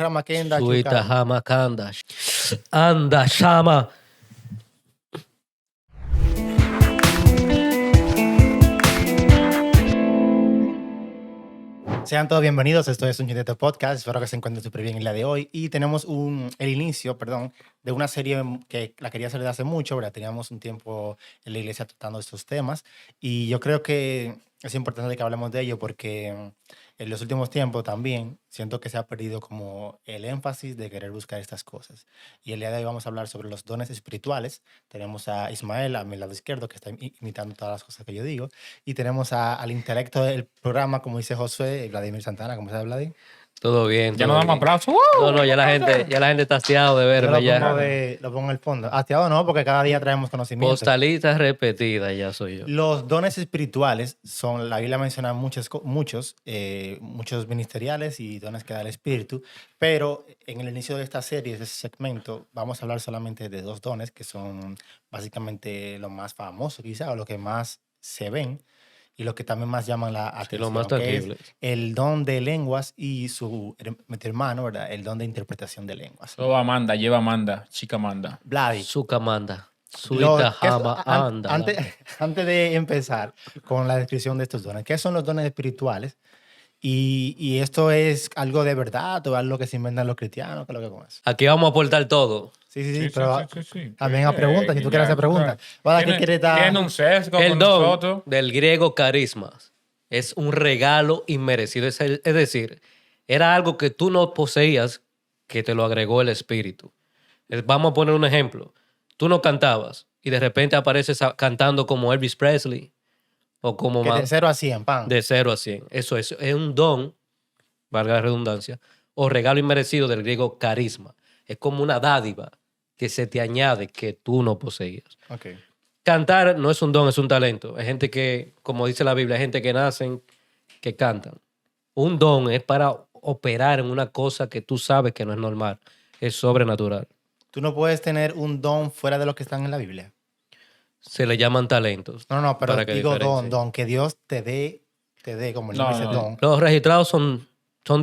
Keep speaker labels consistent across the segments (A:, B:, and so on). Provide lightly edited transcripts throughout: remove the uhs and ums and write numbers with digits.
A: rama kenda
B: Suita hamakanda. Anda, shama.
A: Sean todos bienvenidos, esto es un Chintete Podcast, espero que se encuentren súper bien el día de hoy y tenemos el inicio, de una serie que la quería hacer desde hace mucho, ¿verdad? Teníamos un tiempo en la iglesia tratando estos temas y yo creo que es importante que hablemos de ello porque en los últimos tiempos también siento que se ha perdido como el énfasis de querer buscar estas cosas. Y el día de hoy vamos a hablar sobre los dones espirituales. Tenemos a Ismael a mi lado izquierdo que está imitando todas las cosas que yo digo y tenemos al intelecto del programa, como dice Josué, Vladimir Santana. ¿Cómo se Vladi?
B: Todo bien.
C: Ya
B: todo
C: nos damos
B: bien.
C: aplausos.
B: No, ya la gente está hastiado de
A: Yo
B: verme ya.
A: lo pongo en el fondo. Hastiado no, porque cada día traemos conocimiento.
B: Postalita repetida ya soy yo.
A: Los dones espirituales son, la Biblia menciona muchos ministeriales y dones que da el Espíritu, pero en el inicio de esta serie, de este segmento, vamos a hablar solamente de dos dones que son básicamente lo más famoso quizá, o lo que más se ven y lo que también más llaman la atención,
B: lo más
A: que es
B: tangible.
A: el don de lenguas y su hermano, ¿verdad? El don de interpretación de lenguas.
C: Todo Amanda, lleva Amanda, chica Amanda.
A: Vladi,
B: Suka manda.
A: Lo-
B: Suita
A: ¿qué es-
B: hama
A: an-
B: anda.
A: antes de empezar con la descripción de estos dones, ¿qué son los dones espirituales? Y esto es algo de verdad o algo que se inventan los cristianos, ¿qué es lo que con eso?
B: Aquí vamos a aportar todo.
A: Sí, pero
C: sí.
A: también a preguntas, si tú quieres hacer preguntas. Vale, ¿qué quieres dar?
C: Tiene un sesgo
B: El
C: con
B: don
C: nosotros.
B: del griego carismas es un regalo inmerecido. Es decir, era algo que tú no poseías que te lo agregó el Espíritu. Vamos a poner un ejemplo. Tú no cantabas y de repente apareces cantando como Elvis Presley o como
A: Que de 0 a 100, pan.
B: de 0 a 100. Eso es un don, valga la redundancia, o regalo inmerecido del griego carisma. Es como una dádiva que se te añade que tú no poseías.
A: Ok.
B: Cantar no es un don, es un talento. Hay gente que, como dice la Biblia, hay gente que nacen, que cantan. Un don es para operar en una cosa que tú sabes que no es normal. Es sobrenatural.
A: Tú no puedes tener un don fuera de los que están en la Biblia.
B: Se le llaman talentos.
A: No, pero
B: para que
A: digo
B: diferencie.
A: don, que Dios te dé, como el
C: No,
A: nombre dice
C: no.
A: don.
B: Los registrados son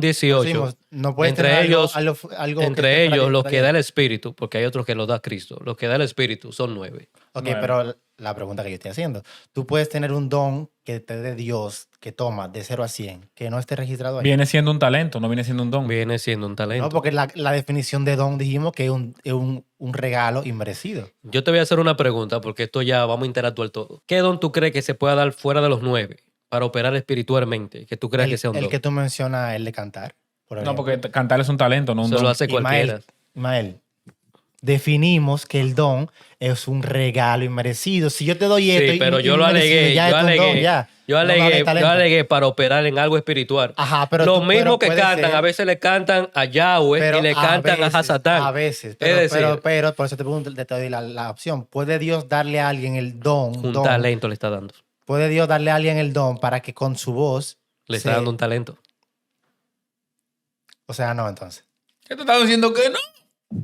B: 18.
A: Decimos, no puedes
B: Entre
A: tener
B: ellos,
A: algo que esté
B: Entre
A: fuera
B: ellos,
A: de-
B: los
A: fuera
B: que
A: de-
B: da el Espíritu, porque hay otros que los da Cristo. Los que da el Espíritu son 9.
A: Ok,
C: Nueve.
A: pero la pregunta que yo estoy haciendo, tú puedes tener un don que te dé Dios, que toma de 0 a 100, que no esté registrado ahí.
C: Viene siendo un talento, no viene siendo un don.
B: Viene siendo un talento.
A: No, porque la definición de don dijimos que es un regalo inmerecido.
B: Yo te voy a hacer una pregunta, porque esto ya vamos a interactuar todo. ¿Qué don tú crees que se pueda dar fuera de los 9 para operar espiritualmente? Que tú creas que sea un
A: El
B: don.
A: que tú mencionas, el de cantar. Por
C: No,
A: ejemplo.
C: porque cantar es un talento, no un
B: Eso lo
C: don.
B: hace cualquiera.
A: Ismael, definimos que el don es un regalo inmerecido. Si yo te doy esto
B: Sí, pero yo lo
A: inmerecido,
B: alegué.
A: ya
B: Yo
A: es un don, ya.
B: Yo
A: No vale
B: alegué,
A: talento.
B: yo alegué para operar en algo espiritual.
A: Ajá, pero
B: Lo
A: tú-
B: mismo
A: pero
B: que
A: puede
B: cantan,
A: ser-
B: a veces le cantan a Yahweh
A: pero
B: y le cantan a Hasatán.
A: A veces.
B: Es decir,
A: Pero por eso te pregunto, te doy la opción. ¿Puede Dios darle a alguien el don?
B: un talento le está dando.
A: ¿Puede Dios darle a alguien el don para que con su voz
B: Le está dando un talento.
A: O sea, no, entonces.
C: ¿Qué te estás diciendo que no?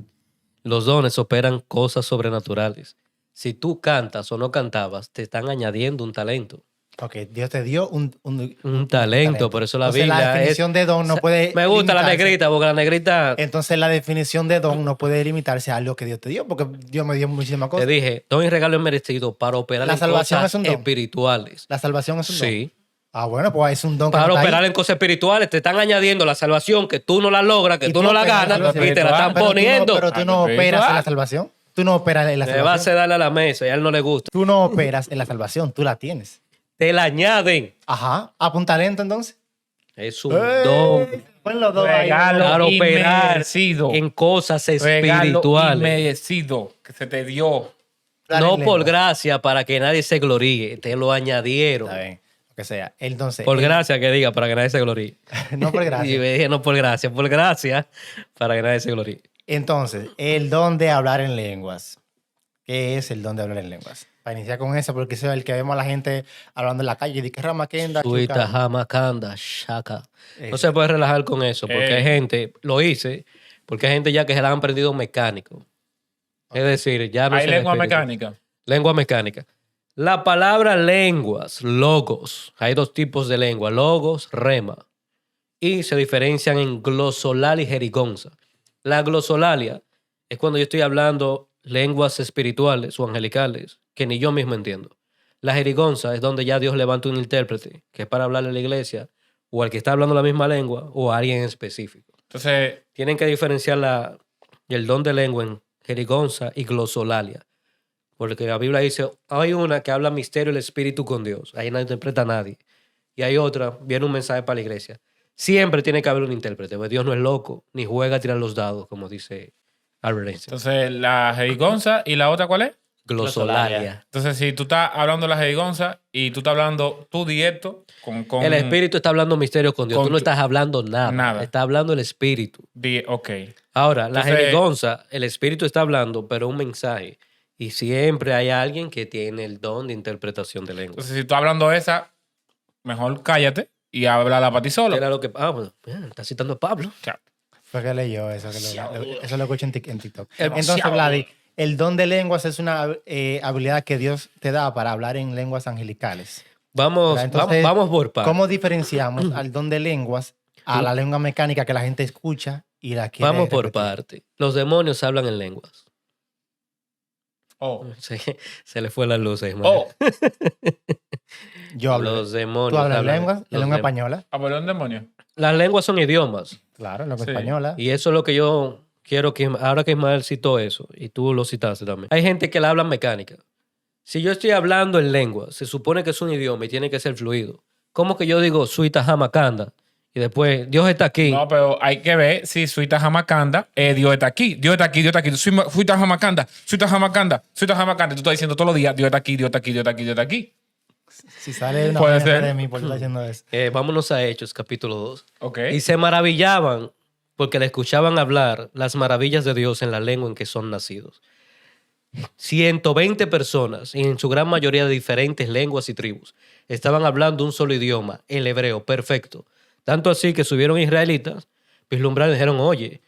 B: Los dones operan cosas sobrenaturales. Si tú cantas o no cantabas, te están añadiendo un talento.
A: Ok, Dios te dio
B: Un talento, por eso la
A: Entonces,
B: Biblia
A: la definición de don no puede
B: Me gusta la
A: limitarse.
B: negrita, porque la negrita...
A: Entonces la definición de don no puede limitarse a algo que Dios te dio, porque Dios me dio muchísimas
B: Te
A: cosas.
B: dije, don y regalo es merecido para operar
A: La
B: en
A: salvación
B: cosas
A: es un don.
B: espirituales.
A: La salvación es un don.
B: Sí.
A: Ah, bueno, pues es un don que
B: Para
A: no está ahí.
B: operar en cosas espirituales. Te están añadiendo la salvación que tú no la logras, que
A: Y
B: tú no la
A: operas en
B: ganas
A: salvación.
B: y te la están
A: Pero tú no-
B: poniendo.
A: Pero tú no
C: Ah,
A: operas en la
C: espiritual.
A: salvación. Tú no operas en la
B: Le vas a
A: salvación.
B: darle a la mesa y a él no le gusta.
A: Tú no operas en la salvación, tú la tienes.
B: Te la añaden.
A: Ajá. ¿Apunta talento entonces?
B: Es un don
A: Pon los dos ahí.
C: Regalo
B: para operar
C: inmerecido.
B: en cosas
C: Regalo
B: espirituales.
C: inmerecido que se te dio.
A: Dale
B: No
A: en
B: por
A: lengua.
B: gracia para que nadie se gloríe. Te lo añadieron.
A: Está bien, lo que sea. Entonces,
B: Por gracia que diga, para que nadie se gloríe.
A: no por
B: Y
A: gracia.
B: me dije, no por gracia, para que nadie se gloríe.
A: Entonces, el don de hablar en lenguas. ¿Qué es el don de hablar en lenguas? Para iniciar con eso, porque eso es el que vemos a la gente hablando en la calle. ¿De qué rama kenda?
B: Suita, hamakanda, shaka. No
A: Eso.
B: se puede relajar con eso, porque hay gente, lo hice, porque hay gente ya que se la han aprendido mecánico. Es decir, ya no
C: Hay
B: es el
C: lengua
B: espíritu.
C: mecánica.
B: Lengua mecánica. La palabra lenguas, logos. Hay dos tipos de lengua, logos, rema. y se diferencian en glosolalia y jerigonza. La glosolalia es cuando yo estoy hablando lenguas espirituales o angelicales que ni yo mismo entiendo. La jerigonza es donde ya Dios levanta un intérprete que es para hablarle a la iglesia o al que está hablando la misma lengua o a alguien en específico.
C: Entonces,
B: Tienen que diferenciar el don de lengua en jerigonza y glosolalia. Porque la Biblia dice, hay una que habla misterio del espíritu con Dios. Ahí no interpreta a nadie. Y hay otra, viene un mensaje para la iglesia. Siempre tiene que haber un intérprete. Porque Dios no es loco, ni juega a tirar los dados, como dice Albert Einstein.
C: entonces la jerigonza y la otra, ¿cuál es?
B: Glosolalia.
C: Entonces, si tú estás hablando de la jerigonza y tú estás hablando tú directo con
B: El espíritu está hablando misterio con Dios.
C: con
B: Tú no
C: tu-
B: estás hablando nada.
C: Nada.
B: Está hablando el espíritu.
C: Ok.
B: Ahora, la
C: Entonces-
B: jerigonza, el espíritu está hablando, pero un mensaje. Y siempre hay alguien que tiene el don de interpretación de lengua.
C: Entonces, si tú estás hablando esa, mejor cállate y háblala para ti solo.
B: Era lo que... bueno, está citando a Pablo.
C: Chao.
A: Fue que leyó eso, eso lo escuché en TikTok.
B: Demasiado.
A: Entonces, Vladi, el don de lenguas es una habilidad que Dios te da para hablar en lenguas angelicales.
B: Vamos,
A: Entonces,
B: vamos por partes.
A: ¿Cómo diferenciamos al don de lenguas a la lengua mecánica que la gente escucha y la quiere
B: Vamos por
A: repetir?
B: parte. Los demonios hablan en lenguas.
C: Oh.
B: Se le fue la luz a Ismael.
C: Oh.
A: Yo hablo.
B: Los demonios
A: ¿Tú hablas
B: hablan-
A: lenguas? ¿En
B: los
A: lengua
B: dem-
A: española?
C: ¿A un demonio?
B: Las lenguas son idiomas.
A: Claro, en lengua
C: Sí.
A: española.
B: Y eso es lo que yo quiero que... Ahora que Ismael citó eso, y tú lo citaste también. Hay gente que la habla mecánica. Si yo estoy hablando en lengua, se supone que es un idioma y tiene que ser fluido. ¿Cómo que yo digo suita jamakanda? Y después, Dios está aquí.
C: No, pero hay que ver si Suita Jamakanda, Dios está aquí, Dios está aquí, Dios está aquí. Suita Jamakanda, Suita Jamakanda, Suita Jamakanda. Tú estás diciendo todos los días, Dios está aquí, Dios está aquí, Dios está aquí, Dios está aquí.
A: Si sale una
C: Puede
A: vaina
C: ser.
A: de mí por estar haciendo eso.
B: Vámonos a Hechos, capítulo 2.
C: Ok.
B: Y se maravillaban porque le escuchaban hablar las maravillas de Dios en la lengua en que son nacidos. 120 personas, y en su gran mayoría de diferentes lenguas y tribus, estaban hablando un solo idioma, el hebreo, perfecto. Tanto así que subieron israelitas, vislumbraron y dijeron, oye,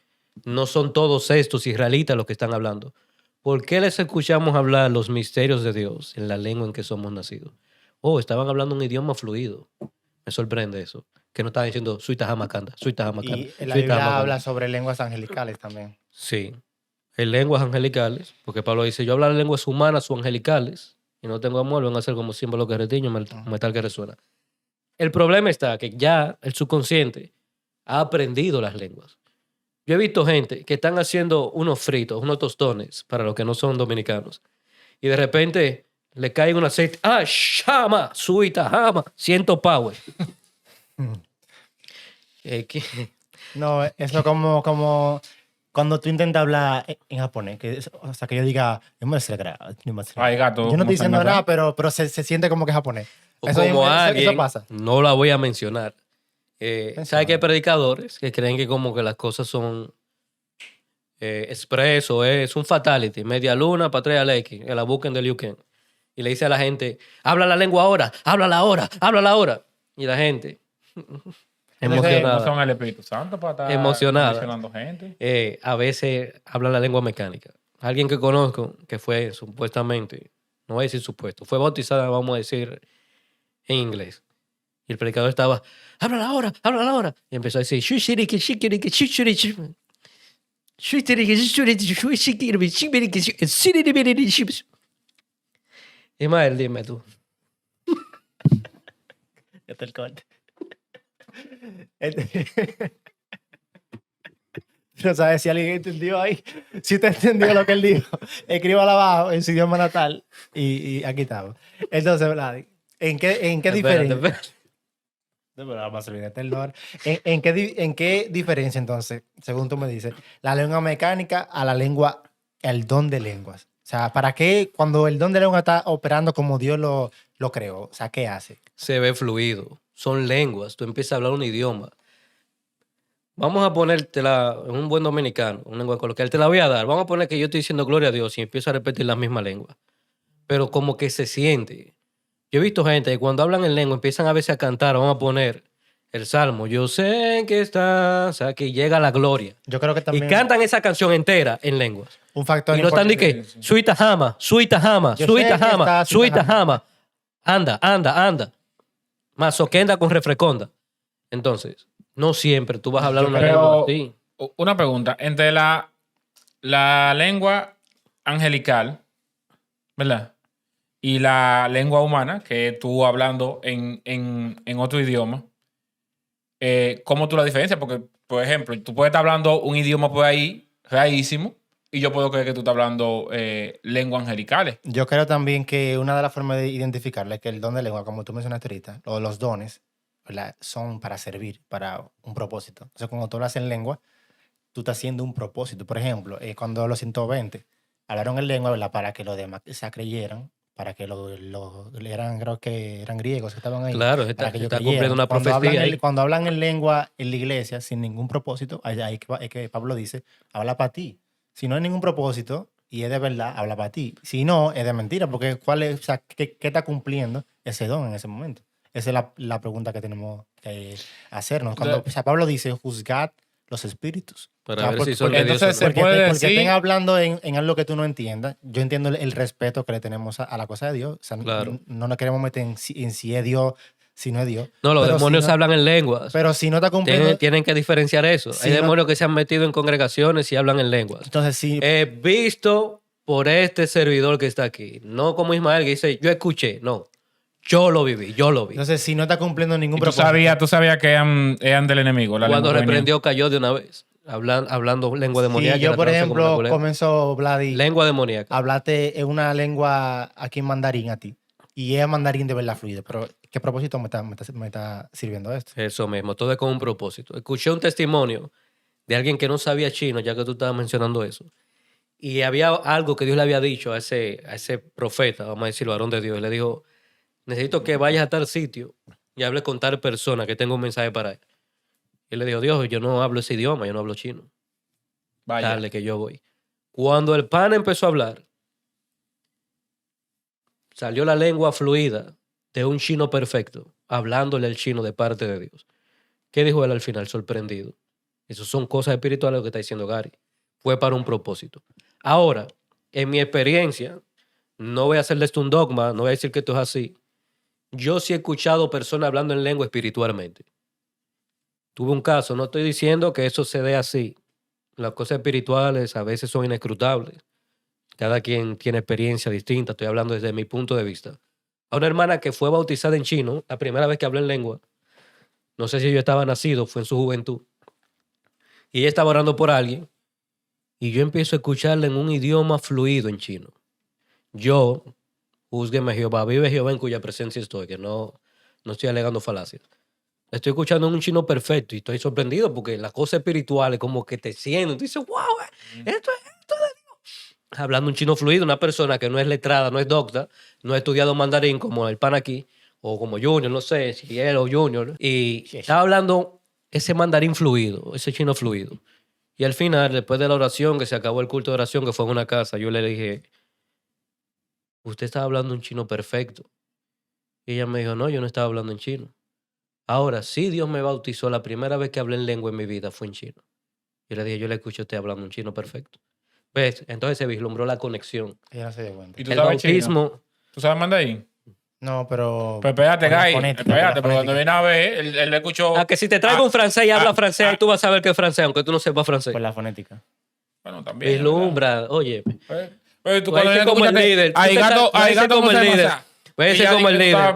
B: no son todos estos israelitas los que están hablando. ¿Por qué les escuchamos hablar los misterios de Dios en la lengua en que somos nacidos? Oh, estaban hablando un idioma fluido. Me sorprende eso. Que no estaban diciendo suita jamakanda, suita jamakanda.
A: Y la
B: suita
A: Biblia
B: jamakanda".
A: habla sobre lenguas angelicales también.
B: Sí. En lenguas angelicales, porque Pablo dice, yo hablo lenguas humanas o angelicales y no tengo amor, van a ser como símbolo que retiño, metal que resuena. El problema está que ya el subconsciente ha aprendido las lenguas. Yo he visto gente que están haciendo unos fritos, unos tostones, para los que no son dominicanos, y de repente le cae un aceite, ¡ah, shama, suita, jama, siento power!
A: No, eso como cuando tú intentas hablar en japonés, o sea, que yo diga,
C: Ay, gato.
A: yo no
C: ¿cómo
A: estoy diciendo
C: se llama?
A: nada, pero se siente como que es japonés.
B: O
A: Eso,
B: como
A: eso
B: alguien,
A: pasa.
B: no la voy a mencionar.
A: Menciona.
B: ¿Sabes que hay predicadores que creen que como que las cosas son expreso, es un fatality, media luna para 3 al X, que la busquen del You Can. Y le dice a la gente, habla la lengua ahora, háblala ahora, háblala ahora. Y la gente,
C: No
B: emocionada,
C: son el Espíritu Santo para estar
B: Emocionada.
C: mencionando gente.
B: a veces habla la lengua mecánica. Alguien que conozco, que fue supuestamente, no voy a decir supuesto, fue bautizada, vamos a decir, en inglés. Y el predicador estaba, háblala ahora, háblala ahora. Y empezó a decir, "Shushiriki, shikiriki, shushiriki, shushiriki, shushiriki, shushiriki, shikiriki, shushiriki, shushiriki". Ismael, dime tú.
A: Ya está el corte. No sabes si alguien entendió ahí. Si te entendió lo que él dijo, escríbalo abajo en su idioma natal y aquí estamos. Entonces, Vlad, ¿en qué
B: Espérate,
A: diferencia?
B: espérate.
A: No, pero vamos a olvidarte el lore. ¿En qué diferencia entonces, según tú me dices, la lengua mecánica a la lengua, el don de lenguas? O sea, ¿para qué cuando el don de lengua está operando como Dios lo creó? O sea, ¿qué hace?
B: Se ve fluido. Son lenguas. Tú empiezas a hablar un idioma. Vamos a ponértela en un buen dominicano, una lengua coloquial. Te la voy a dar. Vamos a poner que yo estoy diciendo gloria a Dios y empiezo a repetir la misma lengua. Pero como que se siente. Yo he visto gente que cuando hablan en lengua empiezan a veces a cantar. Vamos a poner el salmo. Yo sé que estás. O sea, que llega la gloria.
A: Yo creo que también
B: Y cantan esa canción entera en lenguas.
A: un factor
B: Y no están ni
A: importante.
B: que suita jama, suita jama,
A: Yo sé
B: suita
A: que
B: jama,
A: está
B: suita
A: suita
B: jama. Anda, anda, anda. Mazoquenda con refreconda. Entonces, No siempre tú vas a hablar
A: Yo
B: una
C: Pero,
B: lengua así.
C: una pregunta. Entre la lengua angelical, ¿verdad? Y la lengua humana, que tú hablando en otro idioma, ¿cómo tú la diferencias? Porque, por ejemplo, tú puedes estar hablando un idioma por ahí, rarísimo, y yo puedo creer que tú estás hablando lenguas angelicales.
A: Yo creo también que una de las formas de identificarla es que el don de lengua, como tú mencionaste ahorita, o los dones, ¿verdad? Son para servir, para un propósito. Entonces, cuando tú hablas en lengua, tú estás haciendo un propósito. Por ejemplo, cuando los 120 hablaron en lengua, ¿verdad? Para que los demás se creyeran, para que eran, creo que eran griegos que estaban ahí,
B: Claro,
A: para que
B: se
A: ellos
B: está cumpliendo
A: creyeran.
B: una profecía ahí.
A: Cuando hablan en lengua en la iglesia sin ningún propósito, ahí es que Pablo dice, habla para ti. Si no hay ningún propósito y es de verdad, habla para ti. Si no, es de mentira, porque o sea, ¿qué está cumpliendo ese don en ese momento? Esa es la pregunta que tenemos que hacernos. Cuando o sea, Pablo dice, juzgad los espíritus.
B: Para
A: O sea,
B: ver si son de
C: Entonces
B: Dios o
C: se
B: no.
C: puede
A: porque estén
C: decir,
A: hablando en algo que tú no entiendas. Yo entiendo el respeto que le tenemos a la cosa de Dios. O sea,
B: Claro.
A: no nos queremos meter en si es Dios, si no es Dios.
B: No, los
A: Pero
B: demonios
A: si no,
B: hablan en lenguas.
A: pero si no está cumpliendo,
B: Tienen que diferenciar eso.
A: si
B: Hay
A: no-
B: demonios que se han metido en congregaciones y hablan en lenguas.
A: entonces sí,
B: Visto por este servidor que está aquí. No como Ismael que dice, yo escuché. No, yo lo viví, yo lo vi.
A: entonces si no está cumpliendo ningún
C: y tú
A: propósito.
C: sabías que eran del enemigo. La
B: Cuando
C: lengua que venía.
B: reprendió, cayó de una vez. Hablando lengua
A: Si
B: demoníaca.
A: yo,
B: la
A: por
B: traduce como una
A: ejemplo,
B: culebra.
A: comenzó, Vladi,
B: Lengua demoníaca.
A: hablarte en una lengua aquí en mandarín a ti, y es mandarín de verdad fluido, pero ¿qué propósito me está sirviendo esto?
B: Eso mismo, todo es con un propósito. Escuché un testimonio de alguien que no sabía chino, ya que tú estabas mencionando eso. Y había algo que Dios le había dicho a ese profeta, vamos a decir, varón de Dios. Y le dijo, necesito que vayas a tal sitio y hables con tal persona que tengo un mensaje para él. Y él le dijo, Dios, yo no hablo ese idioma, yo no hablo chino.
C: Vaya.
B: Dale que yo voy. Cuando el pan empezó a hablar, salió la lengua fluida de un chino perfecto, hablándole al chino de parte de Dios. ¿Qué dijo él al final? Sorprendido. Eso son cosas espirituales lo que está diciendo Gary. Fue para un propósito. Ahora, en mi experiencia, no voy a hacerle esto un dogma, no voy a decir que esto es así. Yo sí he escuchado personas hablando en lengua espiritualmente. Tuve un caso, no estoy diciendo que eso se dé así. Las cosas espirituales a veces son inescrutables. Cada quien tiene experiencia distinta, estoy hablando desde mi punto de vista. A una hermana que fue bautizada en chino, la primera vez que habló en lengua, no sé si yo estaba nacido, fue en su juventud, y ella estaba orando por alguien, y yo empiezo a escucharla en un idioma fluido en chino. Yo, júzgueme Jehová, vive Jehová en cuya presencia estoy, que no estoy alegando falacias. Estoy escuchando en un chino perfecto y estoy sorprendido porque las cosas espirituales como que te sienten. Tú dices, wow, esto es de Dios. Hablando un chino fluido, una persona que no es letrada, no es docta, no ha estudiado mandarín como el pan aquí, o como Junior, no sé si él o Junior, y estaba hablando ese mandarín fluido, ese chino fluido. Y al final, después de la oración, que se acabó el culto de oración, que fue en una casa, yo le dije, usted estaba hablando un chino perfecto. Y ella me dijo, no, yo no estaba hablando en chino. Ahora, sí, Dios me bautizó. La primera vez que hablé en lengua en mi vida fue en chino. Yo le dije, yo le escuché a usted hablando un chino perfecto. ¿Ves? Entonces se vislumbró la conexión.
A: Ella no se dio cuenta.
C: ¿Y tú
B: El
C: sabes chino?
B: bautismo,
C: ¿Tú sabes mandarín?
A: No, pero...
C: Pues espérate,
A: por la
C: Guy.
A: fonética, por la
C: Espérate, pero cuando
A: fonética.
C: viene a ver, él le escuchó.
B: que si te traigo un francés y habla francés, ahí tú vas a saber que es francés, aunque tú no sepas francés.
A: Por la fonética.
C: Bueno, también. ¿verdad?
B: Vislumbra, oye.
C: Pero tú
B: Voy a
C: cuando
B: decir
C: vienes tú
B: como el
C: escuchaste,
B: líder.
C: Hay gato, hay gato
B: como el líder. Voy a decir como el líder.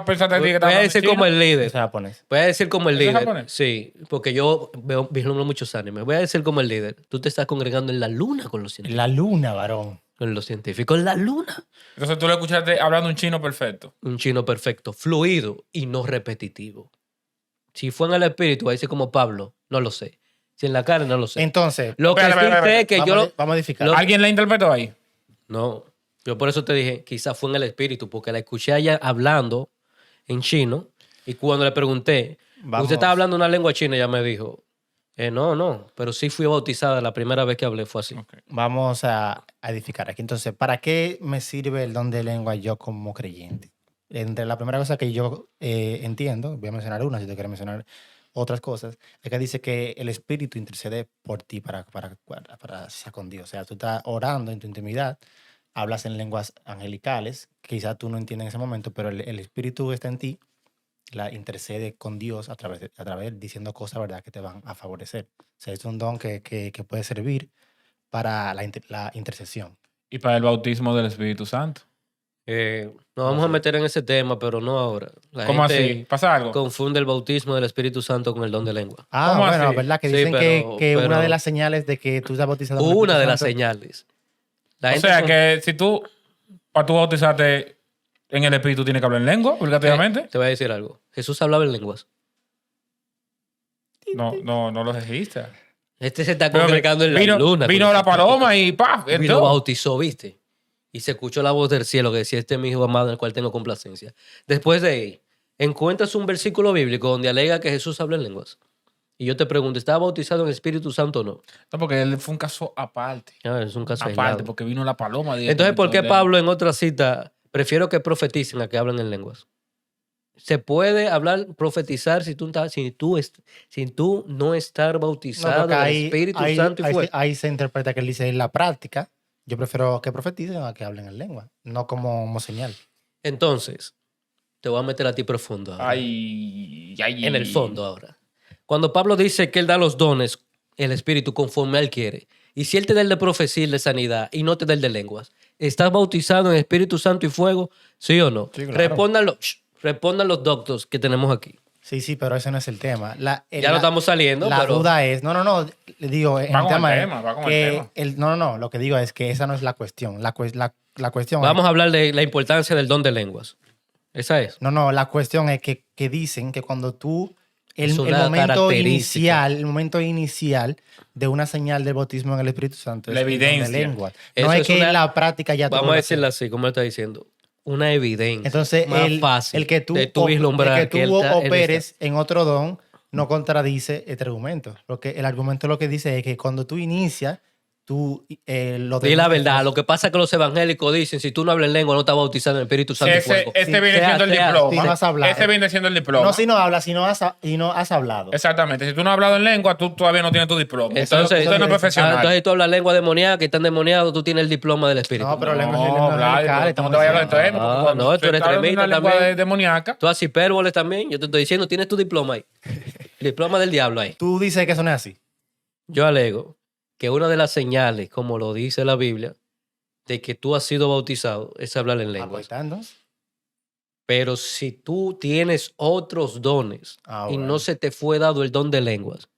B: Voy a decir como el
A: Es
B: líder.
A: japonés.
B: Voy a decir como el
C: ¿Eso es
B: líder.
C: japonés?
B: Sí, porque yo vislumbro muchos animes. Voy a decir como el líder. Tú te estás congregando en la luna con los científicos.
A: La luna, varón.
B: Con los científicos. En la luna.
C: Entonces tú le escuchaste hablando un chino perfecto.
B: Un chino perfecto, fluido y no repetitivo. Si fue en el espíritu, ahí sí como Pablo, no lo sé. Si en la carne, no lo sé.
A: Entonces,
B: Lo que
C: Espera,
B: sí
C: espera,
B: sé es que
A: vamos,
B: yo...
A: vamos a edificar.
B: lo-
C: ¿Alguien la interpretó ahí?
B: No, yo por eso te dije, quizás fue en el espíritu, porque la escuché a ella hablando en chino y cuando le pregunté,
A: Vamos.
B: ¿usted estaba hablando una lengua china? Ella me dijo, no, pero sí fui bautizada, la primera vez que hablé fue así.
C: Ok.
A: Vamos a edificar aquí. Entonces, ¿para qué me sirve el don de lengua yo como creyente? Entre la primera cosa que yo entiendo, voy a mencionar una, si te quieres mencionar otras cosas, es que dice que el Espíritu intercede por ti para estar con Dios. O sea, tú estás orando en tu intimidad, hablas en lenguas angelicales, quizás tú no entiendes en ese momento, pero el Espíritu está en ti la intercede con Dios a través diciendo cosas, ¿verdad?, que te van a favorecer. O sea, es un don que puede servir para la intercesión.
C: Y para el bautismo del Espíritu Santo.
B: Nos vamos a meter en ese tema, pero no ahora. La
C: ¿Cómo
B: gente
C: así? ¿Pasa algo?
B: confunde el bautismo del Espíritu Santo con el don de lengua.
A: Ah,
C: ¿Cómo
A: bueno,
C: así?
A: ¿verdad? Que
B: Sí,
A: dicen
B: pero-
A: que una
B: pero-
A: de las señales de que tú estás bautizado con el
B: Una de
A: Espíritu
B: las
A: Santo-
B: señales. La
C: O
B: gente
C: sea
B: con-
C: que si tú, para tú bautizarte en el Espíritu, tienes que hablar en lengua, obligatoriamente.
B: Te voy a decir algo. Jesús hablaba en lenguas.
C: No lo registra.
B: Este se está
C: Pero
B: congregando en la
C: vino,
B: luna.
C: Vino la paloma y ¡paf!
B: Y lo
C: entró.
B: bautizó, ¿viste? Y se escuchó la voz del cielo que decía, este es mi hijo amado en el cual tengo complacencia. Después de ahí, encuentras un versículo bíblico donde alega que Jesús habla en lenguas. Y yo te pregunto, ¿estaba bautizado en el Espíritu Santo o no?
C: No, porque él fue un caso aparte.
B: Es un caso
C: Aparte,
B: aislado.
C: porque vino la paloma.
B: Entonces, ¿por qué
C: directamente
B: Pablo en otra cita prefiero que profeticen a que hablen en lenguas? ¿Se puede hablar, profetizar si tú no estar
A: No,
B: bautizado
A: porque
B: en el Espíritu Santo y fuego?
A: ahí se interpreta que él dice en la práctica, yo prefiero que profeticen a que hablen en lengua, no como señal.
B: Entonces, te voy a meter a ti profundo ahora.
C: Ay.
B: En el fondo ahora. Cuando Pablo dice que él da los dones, el Espíritu, conforme él quiere, y si él te da el de profecía y de sanidad y no te da el de lenguas, ¿estás bautizado en el Espíritu Santo y fuego? ¿Sí o no?
A: Sí, claro.
B: Respondan los doctos que tenemos aquí.
A: Sí, pero ese no es el tema.
B: Ya no estamos saliendo,
A: La
B: pero...
A: duda es, le digo,
C: Va
A: el
C: con el
A: tema
C: tema,
A: es
C: va con el
A: que
C: tema.
A: no, lo que digo es que esa no es la cuestión. La cuestión
B: Vamos a hablar de la importancia del don de lenguas. Esa es.
A: la cuestión es que dicen que cuando tú,
B: Es una característica.
A: el momento inicial de una señal del bautismo en el Espíritu Santo
C: La
A: es el don
C: evidencia.
A: de lengua.
B: Eso
A: No es
B: es
A: que
B: una-
A: en la práctica ya tú
B: Vamos
A: lo
B: a
A: haces.
B: decirlo así, como él está diciendo. Una evidencia.
A: Entonces,
B: más fácil
A: el que tú,
B: de tú vislumbrar
A: el que
B: que él
A: tú
B: está- él
A: operes en otro don no contradice este argumento. Porque el argumento lo que dice es que cuando tú inicias, tú lo
B: Di la
A: demás-
B: verdad, lo que pasa es que los evangélicos dicen, si tú no hablas en lengua, no estás bautizado en el Espíritu Santo y fuego.
C: Este viene
B: Sea-
C: siendo el
B: sea-
C: diploma.
A: si no has hablado.
C: Ese viene siendo el diploma.
A: No si no hablas, y no has hablado.
C: Exactamente. Si tú no has hablado en lengua, tú todavía no tienes tu diploma.
B: Entonces,
C: usted no es profesional.
B: entonces tú hablas lengua demoníaca, que están demoniados, tú tienes el diploma del Espíritu.
A: No, pero lengua
C: No,
A: angelical,
C: Vlad,
A: estamos
C: no te vayas a hablar de
A: diciendo.
C: esto, porque
B: Ah,
C: cuando
B: no,
C: usted
B: tú eres
C: está hablando de
B: extremista
C: una lengua
B: también.
C: demoníaca.
B: Tú haces hipérboles también. Yo te estoy diciendo, tienes tu diploma ahí. El diploma del diablo ahí.
A: Tú dices que eso no es así.
B: Yo alego que una de las señales, como lo dice la Biblia, de que tú has sido bautizado es hablar en lenguas.
A: Apoyando.
B: Pero si tú tienes otros dones y
A: Bueno.
B: no se te fue dado el don de lenguas,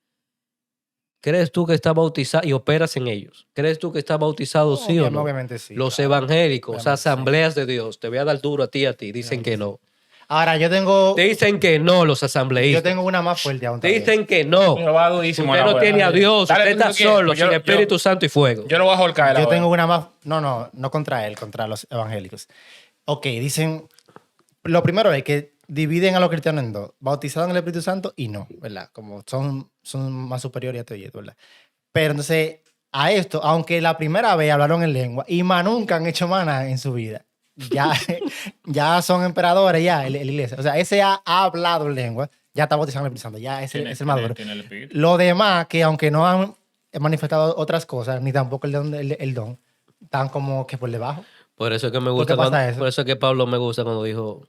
B: ¿crees tú que estás bautizado y operas en ellos? ¿Crees tú que estás bautizado sí o no?
A: Obviamente sí.
B: Los
A: claro.
B: evangélicos,
A: Obviamente sí.
B: asambleas de Dios, te voy a dar duro a ti, dicen que no.
A: Ahora, yo tengo
B: Dicen que no los asambleístas.
A: una más fuerte aún. también.
B: Dicen que no.
C: Me va durísimo.
B: Usted
C: la
B: no
C: buena.
B: tiene a Dios,
C: Dale,
B: usted
C: tú
B: está
C: lo quieres,
B: solo,
C: pues
B: sin
C: yo-
B: Espíritu Santo y fuego.
C: Yo lo voy a holcar.
A: Yo tengo una más. No contra él, contra los evangélicos. Ok, dicen. Lo primero es que dividen a los cristianos en dos: bautizados en el Espíritu Santo y no, ¿verdad? Como son más superiores a todo, ¿verdad? Pero entonces, a esto, aunque la primera vez hablaron en lengua y más nunca han hecho maná en su vida, ya son emperadores, ya, en la iglesia. O sea, ese ha hablado en lengua, ya está bautizado en el Espíritu Santo, ya es el maduro.
C: Tiene el espíritu.
A: Lo demás, que aunque no han manifestado otras cosas, ni tampoco el don, están como que por debajo.
B: Por eso es que me
A: ¿Por
B: gusta
A: qué pasa
B: cuando-
A: eso?
B: por eso es que Pablo me gusta cuando dijo,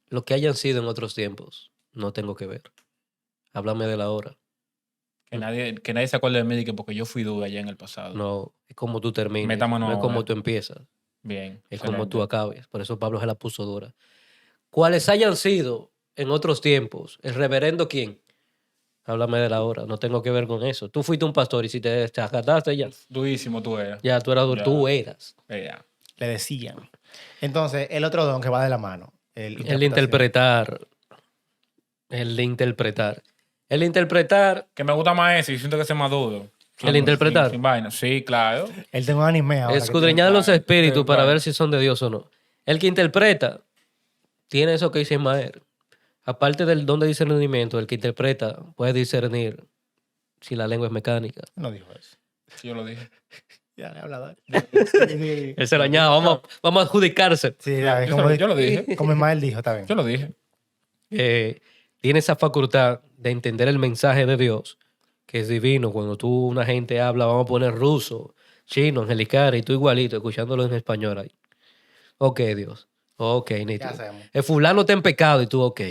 B: lo que hayan sido en otros tiempos, no tengo que ver. Háblame de la hora.
C: Que nadie se acuerde de mí de que porque yo fui duda allá en el pasado.
B: No, es como tú terminas,
C: Metámonos,
B: no es como
C: ¿eh?
B: tú empiezas,
C: Bien.
B: es como
C: excelente.
B: tú acabes. Por eso Pablo se la puso dura. ¿Cuáles hayan sido en otros tiempos? ¿El reverendo quién? Háblame de la hora, no tengo que ver con eso. Tú fuiste un pastor y si te acataste ya,
C: Durísimo tú eras.
B: ya tú eras,
C: Ya.
B: tú eras.
C: Ya.
A: Le decían. Entonces, el otro don que va de la mano.
B: El de interpretar. El de interpretar. El de interpretar.
C: Que me gusta más ese y siento que ese es más duro.
B: ¿El interpretar?
C: Sin vaina. Sí, claro.
A: Él tengo un anime ahora.
B: Escudriñar los
C: claro,
B: espíritus
C: sí,
B: para
C: claro.
B: ver si son de Dios o no. El que interpreta tiene eso que dice Ismael. Aparte del don de discernimiento, el que interpreta puede discernir si la lengua es mecánica.
A: No dijo eso.
C: Sí, yo lo dije.
A: Ya le he hablado.
B: Él se lo añade, vamos a adjudicarse.
A: Sí, ya ves,
C: Yo lo dije.
A: Como Ismael dijo, está bien.
C: Yo lo dije.
B: Tiene esa facultad de entender el mensaje de Dios, que es divino. Cuando una gente habla, vamos a poner ruso, chino, angelical, y tú igualito, escuchándolo en español ahí. Ok, Dios. Ok, nítido.
A: sabemos.
B: El fulano está en pecado y tú, ok.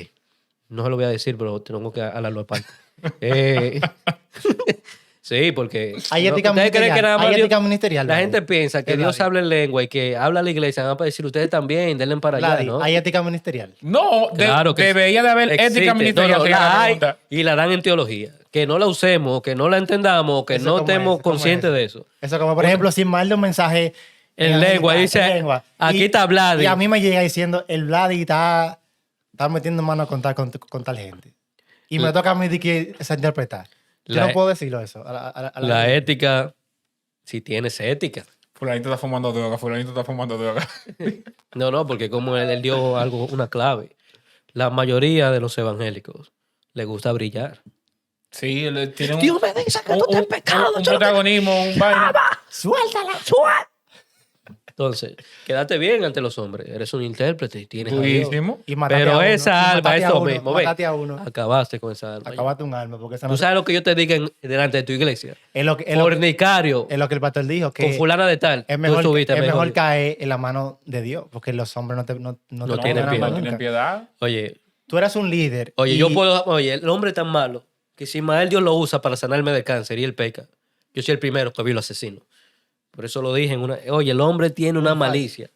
B: No se lo voy a decir, pero tengo que hablarlo aparte. Sí, porque...
A: Hay ética
B: ¿ustedes creen que nada
A: ministerial.
B: más
A: Hay
B: Dios-
A: ética ministerial.
B: La
A: Vladi.
B: gente piensa que
A: ¿Qué,
B: Dios
A: Vladi?
B: habla en lengua y que habla la iglesia, van a decir ustedes también, denle para allá,
A: Vladi,
B: ¿no?
A: hay ética ministerial.
C: No,
B: Claro que
C: debería de haber
B: existe.
C: ética ministerial.
B: No,
C: sería la
B: la hay
C: pregunta.
B: y la dan en teología. Que no la usemos, que no la entendamos, que
A: Eso
B: no
A: como
B: estemos
A: es, ¿cómo
B: conscientes
A: es?
B: de eso.
A: Eso como, por ejemplo, si mando un mensaje
B: En lengua, dice, aquí está Vladi.
A: Y a mí me llega diciendo, el Vladi está metiendo mano a contar con tal gente. Y me toca a mí de que esa interpretar. Yo
B: La-
A: no puedo decirlo eso.
B: La ética, si tienes ética.
C: Fulanito está fumando droga, fulanito está fumando droga.
B: No, porque como él dio algo, una clave. La mayoría de los evangélicos les gusta brillar.
C: Sí, tiene un,
B: Dios me dice que tú estás en pecado.
C: un protagonismo, un vaina.
A: ¡Suéltala!
B: Entonces, quédate bien ante los hombres. Eres un intérprete y tienes a Dios.
C: Durísimo.
A: Y matate
B: Pero
A: a uno,
B: esa
A: y
B: alma,
A: matate a
B: eso
A: uno,
B: mismo, ve.
A: Matate a uno.
B: Acabaste con esa alma.
A: Acabate un alma. Porque esa no
B: Tú sabes lo que yo te diga delante de tu iglesia.
A: es lo que, es lo,
B: Fornicario,
A: es lo que el pastor dijo. Que
B: con fulana de tal.
A: es
B: tú
A: mejor,
B: estuviste
A: es mejor
B: mejor.
A: caer en la mano de Dios. Porque los hombres no te
B: No
A: te
B: tienen
A: ponen la
B: piedad.
A: mano
C: No tienen
A: nunca.
C: piedad.
B: Oye,
A: Tú eras un líder. y
B: el hombre es tan malo que si Ismael Dios lo usa para sanarme de cáncer y él peca, yo soy el primero que vi lo asesino. Por eso lo dije en una... Oye, el hombre tiene una malicia.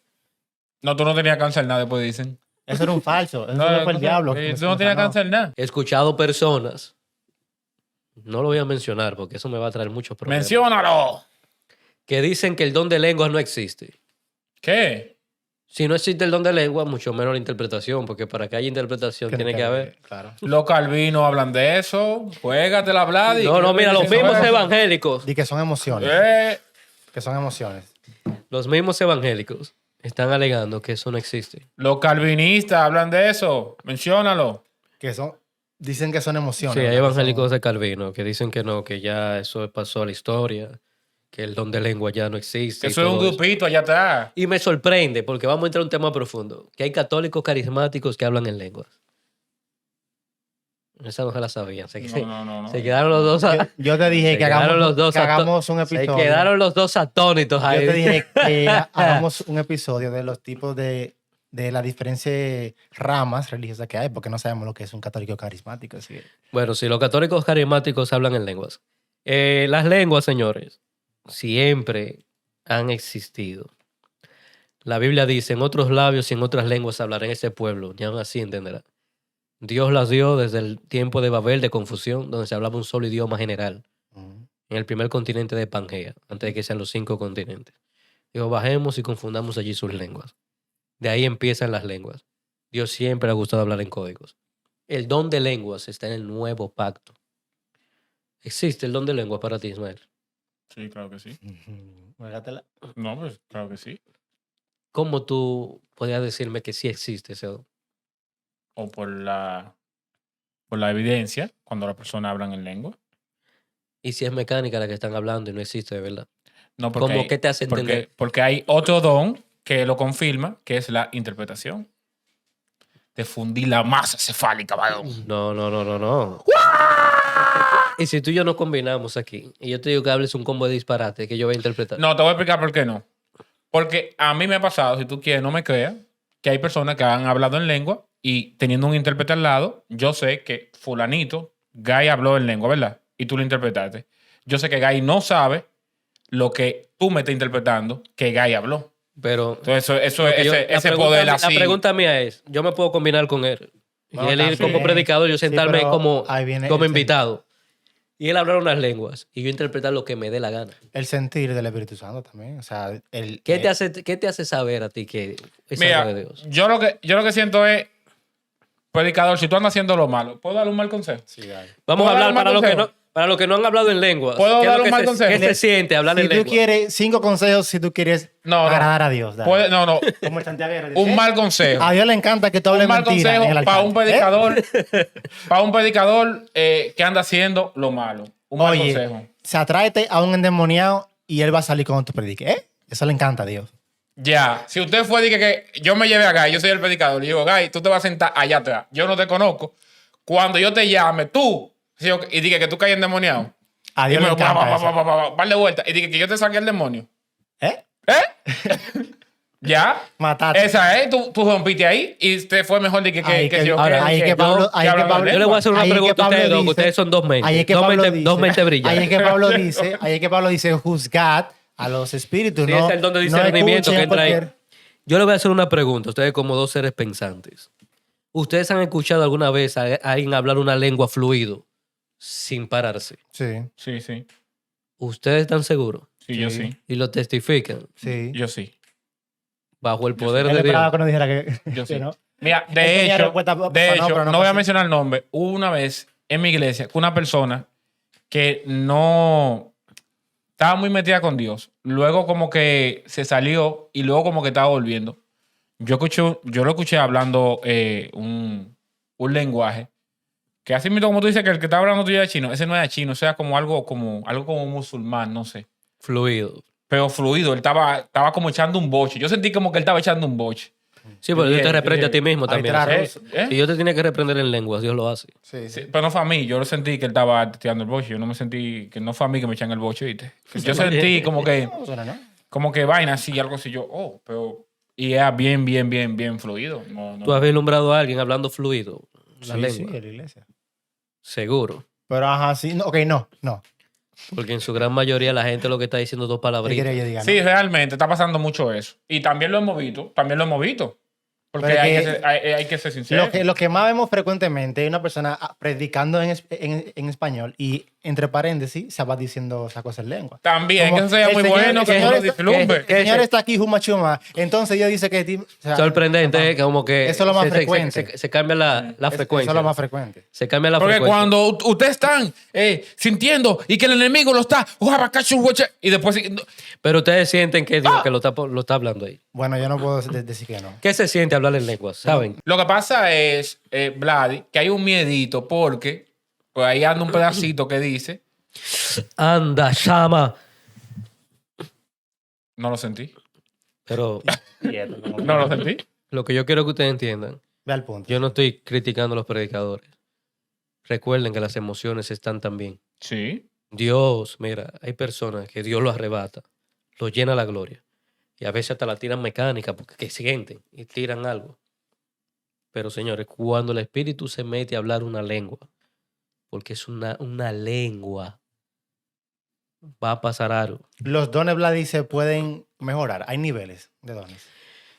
C: No, tú no tenías cáncer nada, después dicen.
A: Eso era un falso. Eso fue el diablo. que
C: Tú no tenías
A: sanó.
C: cáncer nada.
B: He escuchado personas, no lo voy a mencionar porque eso me va a traer muchos problemas,
C: ¡Menciónalo!
B: que dicen que el don de lenguas no existe.
C: ¿Qué?
B: Si no existe el don de lengua, mucho menos la interpretación, porque para que haya interpretación tiene que haber...
A: Claro.
C: Los calvinos hablan de eso. Juégate la Vladi.
B: No, mira, los mismos
C: evangélicos.
B: evangélicos,
A: Di que son emociones. Que son emociones.
B: los mismos evangélicos están alegando que eso no existe.
C: Los calvinistas hablan de eso. Menciónalo.
A: Que son... Dicen que son emociones.
B: Sí, hay
A: ¿verdad? Que
B: evangélicos de Calvino que dicen que no, que ya eso pasó a la historia, que el don de lengua ya no existe. y
C: Eso es un
B: todo eso.
C: grupito, allá está.
B: Y me sorprende, porque vamos a entrar a un tema profundo, que hay católicos carismáticos que hablan en lenguas. Esa no se la sabían.
C: No.
B: Se quedaron los dos...
A: Yo te dije
B: se
A: que
B: quedaron los dos
A: que hagamos un
B: Se
A: episodio.
B: quedaron los dos atónitos ahí.
A: Yo te dije que hagamos un episodio de los tipos de las diferentes ramas religiosas que hay, porque no sabemos lo que es un católico carismático. Así que-
B: Bueno, si los católicos carismáticos hablan en lenguas. Las lenguas, señores, siempre han existido. La Biblia dice, en otros labios y en otras lenguas hablará en ese pueblo, y aún así entenderá. Dios las dio desde el tiempo de Babel, de confusión, donde se hablaba un solo idioma general, en el primer continente de Pangea, antes de que sean los 5 continentes. Dijo, bajemos y confundamos allí sus lenguas. De ahí empiezan las lenguas. Dios siempre le ha gustado hablar en códigos. El don de lenguas está en el nuevo pacto. ¿Existe el don de lenguas para ti, Ismael?
C: Sí, claro que sí.
A: Juégatela.
C: No, pues claro que sí.
B: ¿Cómo tú podrías decirme que sí existe ese don?
C: O por la evidencia, cuando las personas hablan en lengua.
B: ¿Y si es mecánica la que están hablando y no existe de verdad?
C: No,
B: ¿Cómo que te hace entender?
C: Porque hay otro don que lo confirma, que es la interpretación. De fundir la masa cefálica, varón.
B: No. Y si tú y yo nos combinamos aquí y yo te digo que hables un combo de disparate que yo voy a interpretar.
C: No, te voy a explicar por qué no. Porque a mí me ha pasado, si tú quieres, no me creas, que hay personas que han hablado en lengua y teniendo un intérprete al lado, yo sé que fulanito, Guy habló en lengua, ¿verdad? Y tú lo interpretaste. Yo sé que Guy no sabe lo que tú me estás interpretando que Guy habló.
B: Pero
C: Entonces, ese
B: la
C: poder
B: pregunta-
C: así.
B: La pregunta mía es, yo me puedo combinar con él.
A: Bueno,
B: y él ir
A: también.
B: como predicador, yo
A: Sí,
B: sentarme
A: pero
B: como
A: ahí viene
B: como
A: el
B: invitado. Y él hablar unas lenguas y yo interpretar lo que me dé la gana.
A: El sentir del Espíritu Santo también. O sea,
B: ¿Qué te hace saber a ti que es
C: Mira,
B: algo de Dios?
C: yo lo que siento es, predicador, si tú andas haciendo lo malo, ¿puedo darle un mal consejo?
A: Sí, dale.
B: Vamos a
C: ¿puedo
B: hablar
C: dar un mal
B: para los que no han hablado en lenguas.
C: ¿Puedo
B: ¿Qué es
C: dar
B: lo
C: un
B: que
C: mal
B: se-
C: consejo?
B: ¿Qué se siente hablar
A: Si
B: en
A: tú
B: lenguas?
A: quieres 5 consejos, si tú quieres
C: No.
A: agradar a Dios. dale.
C: No.
A: Como el santiaguero.
C: Un mal consejo.
A: A Dios le encanta que tú hables
C: Un mal
A: mentira en el
C: consejo para un
A: altar.
C: predicador, para un predicador que anda haciendo lo malo. Un mal
A: Oye,
C: consejo.
A: se atráete a un endemoniado y él va a salir cuando tú prediques. Eso le encanta a Dios.
C: Ya, si usted fue dije que yo me llevé a Guy, yo soy el predicador, y digo, Guy, tú te vas a sentar allá atrás. Yo no te conozco. Cuando yo te llame, tú, y dije que tú caes endemoniado.
A: A Dios
C: Y
A: le
C: me
A: encanta eso.
C: par de vueltas. Y dije que yo te saqué el demonio.
A: ¿Eh?
C: Ya.
A: Mataste.
C: Esa es, tú rompiste ahí y te fue mejor de que
A: Ahí que-
C: yo
B: ahora,
A: ahí que
C: yo-
A: Pablo- ahí
C: que
A: que
C: hablan
A: Pablo-
C: de
B: Yo le voy a hacer una
A: Ahí es que
B: pregunta a
A: Pablo
B: ustedes dos, que
A: dice-
B: ustedes son dos mentes.
A: Ahí es que
B: dos,
A: Pablo
B: mentes
A: dice,
B: dos mentes brillantes.
A: Ahí es que Pablo dice, juzgad a los espíritus.
B: Sí,
A: no,
B: es el don de
A: no
B: discernimiento que
A: escuchen
B: entra ahí.
A: cualquier-
B: Yo le voy a hacer una pregunta a ustedes como dos seres pensantes. ¿Ustedes han escuchado alguna vez a alguien hablar una lengua fluido sin pararse?
A: Sí,
C: Sí, sí.
B: ¿Ustedes están seguros?
C: Sí, yo
A: Sí.
C: sí.
B: Y lo testifican
A: sí.
C: Yo sí.
B: bajo el poder
A: Él
B: de
A: esperaba
B: Dios.
A: que nos dijera que,
C: Yo
A: que
C: sí.
A: no.
C: Mira,
A: Él tenía respuesta para no, pero
C: no
A: no
C: voy a
A: pasó.
C: mencionar el nombre. Hubo una vez en mi iglesia que una persona que no estaba muy metida con Dios. Luego como que se salió y luego como que estaba volviendo. Yo lo escuché hablando un lenguaje que así mismo como tú dices que el que está hablando tuyo era chino, ese no era chino, o sea, como algo como musulmán, no sé.
B: Fluido.
C: Pero fluido, él estaba como echando un boche. Yo sentí como que él estaba echando un boche.
B: Sí, pero Dios te
C: Bien,
B: reprende a ti
C: bien.
B: mismo
A: Ahí
B: también.
A: te la
B: ¿sí?
A: ruso.
B: Si Dios te tiene que reprender en lenguas, Dios lo hace.
A: Sí,
C: Sí, pero no fue a mí, yo lo sentí que él estaba tirando el boche. Yo no me sentí que no fue a mí que me echan el boche, ¿viste? Yo sentí como que
A: No, suena, ¿no?
C: vaina así, algo así. Yo, pero. Y era bien fluido. No.
B: ¿Tú has vislumbrado a alguien hablando fluido? La
A: Sí,
B: lengua.
A: sí, en la iglesia.
B: Seguro.
A: Pero ajá, sí. No, ok, no.
B: Porque en su gran mayoría la gente lo que está diciendo dos
A: ¿Qué
B: palabritas.
A: quiere que yo diga?
C: Sí,
A: no?
C: realmente está pasando mucho eso. Y también lo hemos visto. Porque
A: Pero
C: hay
A: que-
C: que, hay que ser sincero.
A: Lo que más vemos frecuentemente es una persona predicando en español y entre paréntesis se va diciendo esa cosa en lengua.
C: También,
A: Como
C: que eso sea
A: el
C: muy
A: señor-
C: bueno,
A: el
C: que
A: señor
C: no lo
A: está-
C: dislumbre.
A: El señor está aquí, Juma Chuma. Entonces ella dice que... o sea,
B: Sorprendente, como que
A: Eso es lo más
B: se
A: frecuente.
B: se cambia la frecuencia.
A: Eso es lo más frecuente.
B: Se cambia la
C: Porque
B: frecuencia.
C: cuando ustedes están sintiendo y que el enemigo lo está, y después
B: Pero ustedes sienten que es Dios que lo está hablando ahí.
A: Bueno, yo no puedo decir que no.
B: ¿Qué se siente hablar en lenguas? ¿Saben?
C: lo que pasa es, Vladi, que hay un miedito porque pues ahí anda un pedacito que dice,
B: Anda, llama.
C: no lo sentí,
B: Pero
C: no lo sentí.
B: lo que yo quiero que ustedes entiendan,
A: Ve al punto.
B: yo no estoy criticando a los predicadores. Recuerden que las emociones están también.
C: Sí.
B: Dios, mira, hay personas que Dios lo arrebata, lo llena la gloria. Y a veces hasta la tiran mecánica porque que sienten y tiran algo. Pero señores, cuando el Espíritu se mete a hablar una lengua, porque es una lengua, va a pasar algo.
A: Los dones, Vladi, se pueden mejorar. Hay niveles de dones.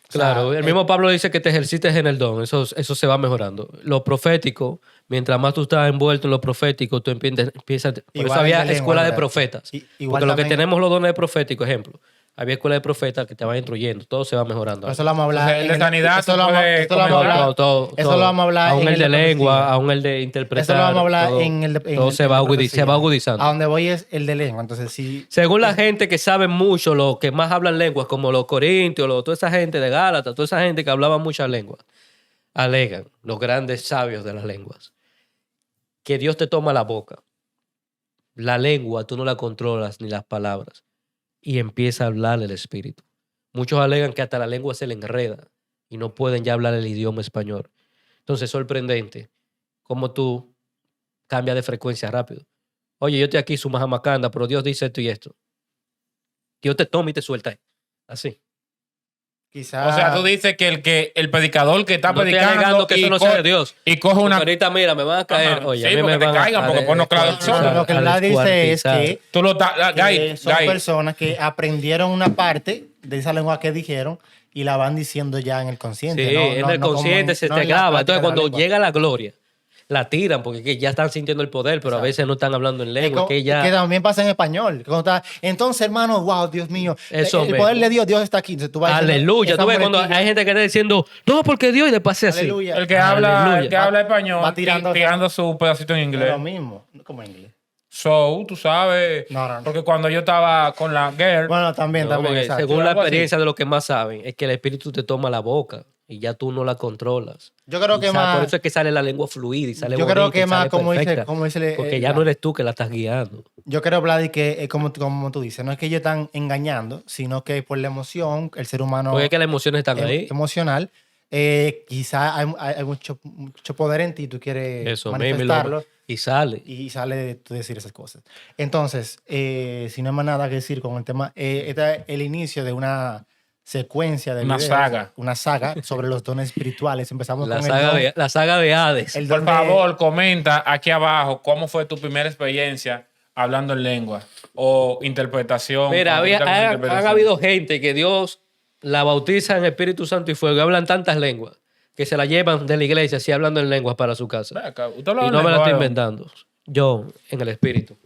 A: O sea,
B: Claro, el mismo Pablo dice que te ejercites en el don, eso se va mejorando. Lo profético, mientras más tú estás envuelto en lo profético, tú empiezas por eso
A: Igual
B: había
A: en la
B: escuela
A: lengua,
B: de profetas.
A: igual
B: Porque lo que
A: también-
B: tenemos los dones de profético, ejemplo, había escuela de profetas que te van instruyendo, todo se va mejorando.
A: Eso lo vamos a hablar.
C: Entonces, el de
A: en
C: sanidad
A: eso
C: tú
A: lo vamos
C: puedes
A: esto lo vamos a
C: comentar.
A: hablar.
B: Todo.
A: Eso lo vamos a hablar
B: Aún
A: en
B: el de
A: el de
B: lengua,
A: profecía.
B: aún el de interpretar.
A: Eso lo vamos a hablar
B: todo,
A: en el de
B: todo
A: en
B: se
A: el
B: va
A: de profecía.
B: agudizando.
A: A donde voy es el de lengua. Entonces, sí.
B: Según la gente que sabe mucho, los que más hablan lenguas, como los corintios, toda esa gente de Gálatas, toda esa gente que hablaba muchas lenguas, alegan, los grandes sabios de las lenguas, que Dios te toma la boca. La lengua tú no la controlas ni las palabras. Y empieza a hablar el Espíritu. Muchos alegan que hasta la lengua se le enreda y no pueden ya hablar el idioma español. Entonces es sorprendente cómo tú cambias de frecuencia rápido. Oye, yo estoy aquí, su mahamacanda, pero Dios dice esto y esto. Dios te toma y te suelta. Así.
A: Quizás.
C: O sea, tú dices que el predicador que está
B: No estoy
C: predicando
B: alegando que eso no sea de Dios.
C: y coge
B: Porque
C: una...
B: ahorita, mira, me van a caer.
C: Ajá,
B: Oye,
C: sí,
B: a mí
C: porque
B: me
C: te
B: van
C: caigan, porque ponnos claro que son.
A: Lo que Vlad dice es que
C: Tú lo estás...
A: son
C: Guy,
A: personas que aprendieron una parte de esa lengua que dijeron y la van diciendo ya en el consciente.
B: Sí,
A: no-
B: en
A: no-
B: el
A: no como
B: consciente
A: en-
B: se
A: no
B: te
A: en la
B: graba.
A: práctica
B: Entonces,
A: de la
B: cuando
A: lengua.
B: llega la gloria, la tiran porque que ya están sintiendo el poder, pero a
A: Exacto.
B: veces no están hablando en
A: Es
B: lengua.
A: como-
B: Que ya...
A: que también pasa en español. Cuando está, entonces, hermano, wow, Dios mío.
B: Eso
A: el
B: mismo.
A: poder de Dios, Dios está aquí. Entonces, tú vas diciendo,
B: Aleluya.
A: esa
B: Tú ves cuando
A: muletilla,
B: hay gente que está diciendo, no, porque Dios, y después hace así.
A: aleluya.
C: el que
B: Aleluya.
C: habla español
A: Va tirando-
C: tirando su pedacito en
A: Es
C: inglés.
A: lo mismo, como en inglés.
C: So, tú sabes.
A: No.
C: Porque cuando yo estaba con la girl,
A: Bueno, también,
B: No,
A: también.
B: porque
A: exacto.
B: según la
C: Algo así.
B: experiencia de los que más saben, es que el Espíritu te toma la boca y ya tú no la controlas.
A: Yo creo
B: Y
A: que
B: por
A: más.
B: eso es que sale la lengua fluida y sale
A: Yo creo
B: bonita y
A: que más,
B: sale
A: como dice,
B: perfecta, porque ya no eres tú que la estás guiando.
A: Yo creo, Vladi, que como tú dices, no es que ellos están engañando, sino que por la emoción, el ser humano
B: Porque es que las emociones están ahí.
A: emocional, quizá hay mucho poder en ti, tú quieres
B: Eso mismo.
A: manifestarlo
B: Y sale.
A: y sale de tú decir esas cosas. Entonces, si no hay más nada que decir con el tema, este es el inicio secuencia de
C: Una
A: videos,
C: saga.
A: una saga sobre los dones espirituales. Empezamos
B: La
A: con
B: la saga de Hades.
A: el
C: Por
A: don de-
C: favor, comenta aquí abajo cómo fue tu primera experiencia hablando en lengua o interpretación.
B: Mira,
C: cuando tuviste alguna
B: han
C: interpretación.
B: habido gente que Dios la bautiza en Espíritu Santo y fuego y hablan tantas lenguas que se la llevan de la iglesia así hablando en lenguas para su casa.
C: Ve acá, ¿usted habla
B: Y
C: en
B: no me la
C: lengua,
B: estoy
C: Aaron?
B: inventando. Yo, en el Espíritu.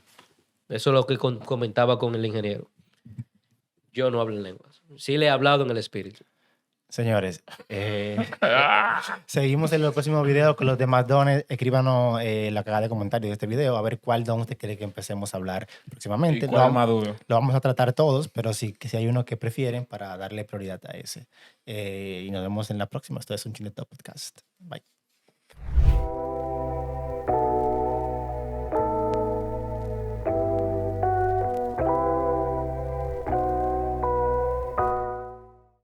B: Eso es lo que comentaba con el ingeniero. Yo no hablo en lenguas. Sí le he hablado en el Espíritu.
A: Señores,
C: Ah,
A: seguimos en los próximos videos con los demás dones. Escríbanos la cagada de comentarios de este video a ver cuál don usted quiere que empecemos a hablar
C: ¿y
A: próximamente.
C: cuál es más duro?
A: Lo vamos a tratar todos, pero sí que si hay uno que prefieren para darle prioridad a ese. Y nos vemos en la próxima. Esto es un Chineta Podcast. Bye.